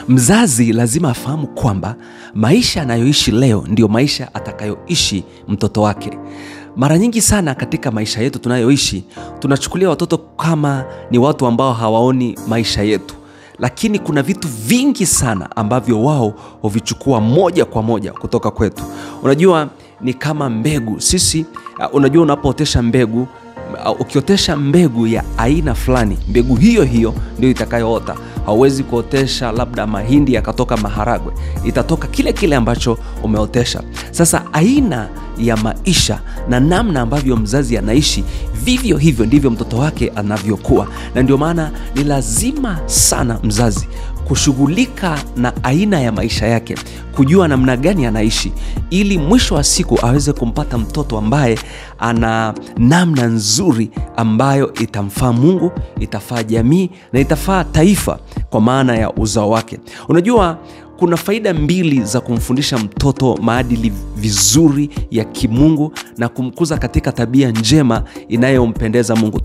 Mzazi lazima afahamu kwamba maisha anayoishi leo ndio maisha atakayoishi mtoto wake. Mara nyingi sana katika maisha yetu tunayoishi, tunachukulia watoto kama ni watu ambao hawaoni maisha yetu. Lakini kuna vitu vingi sana ambavyo wao huvichukua moja kwa moja kutoka kwetu. Unajua ni kama mbegu. Sisi, unajua unapootesha mbegu, ukiotesha mbegu ya aina fulani, mbegu hiyo hiyo ndio itakayoota. Hauwezi kuotesha labda mahindi yakatoka maharagwe. Itatoka kile kile ambacho umeotesha. Sasa aina ya maisha na namna ambavyo mzazi anaishi, vivyo hivyo ndivyo mtoto wake anavyokuwa. Na ndio maana ni lazima sana mzazi kushughulika na aina ya maisha yake, kujua namna gani anaishi, ili mwisho wa siku aweze kumpata mtoto ambaye ana namna nzuri ambayo itamfaa Mungu, itafaa jamii na itafaa taifa kwa maana ya uzao wake. Unajua kuna faida mbili za kumfundisha mtoto maadili vizuri ya kimungu na kumkuza katika tabia njema inayompendeza Mungu.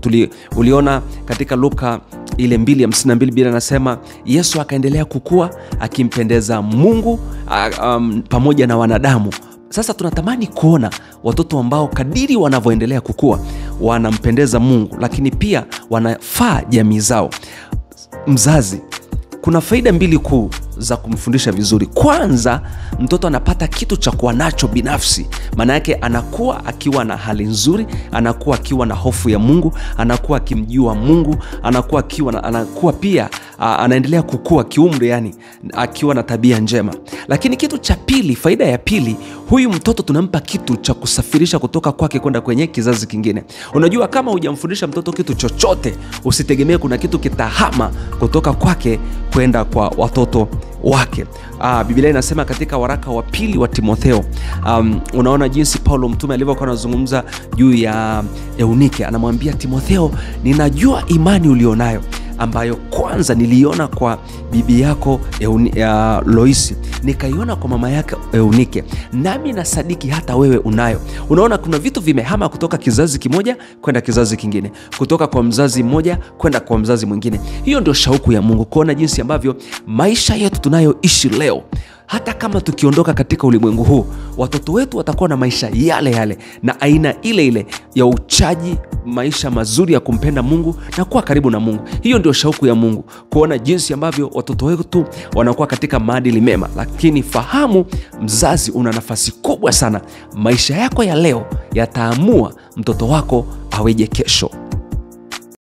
Uliona katika Luka ile 2:52 Biblia inasema Yesu akaendelea kukua akimpendeza Mungu pamoja na wanadamu. Sasa tunatamani kuona watoto ambao kadiri wanavyoendelea kukua wanampendeza Mungu, lakini pia wanafaa jamii zao. Mzazi, kuna faida mbili kuu za kumfundisha vizuri. Kwanza, mtoto anapata kitu cha kuwa nacho binafsi. Maana yake anakuwa akiwa na hali nzuri, anakuwa akiwa na hofu ya Mungu, anakuwa akimjua Mungu, anakuwa pia anaendelea kukua kiumri, yani akiwa na tabia njema. Lakini kitu cha pili, faida ya pili, huyu mtoto tunampa kitu cha kusafirisha kutoka kwake kwenda kwenye kizazi kingine. Unajua kama hujamfundisha mtoto kitu chochote, usitegemee kuna kitu kitahama kutoka kwake kwenda kwa watoto wake. Biblia inasema katika waraka wa pili wa Timotheo, unaona jinsi Paulo mtume alivyokuwa anazungumza juu ya Eunike. Anamwambia Timotheo, ninajua imani ulionayo, ambayo kwanza niliona kwa bibi yako Loisi, nikaiona kwa mama yake Eunike, nami nasadiki hata wewe unayo. Unaona kuna vitu vimehama kutoka kizazi kimoja kwenda kizazi kingine, kutoka kwa mzazi mmoja kwenda kwa mzazi mwingine. Hiyo ndio shauku ya Mungu, kuona jinsi ambavyo maisha yetu tunayoishi leo, hata kama tukiondoka katika ulimwengu huu, watoto wetu watakuwa na maisha yale yale na aina ile ile ya uchaji, maisha mazuri ya kumpenda Mungu na kuwa karibu na Mungu. Hiyo ndio shauku ya Mungu, kuona jinsi ambavyo watoto wetu wanakuwa katika maadili mema. Lakini fahamu mzazi, una nafasi kubwa sana. Maisha yako ya leo yataamua mtoto wako aweje kesho.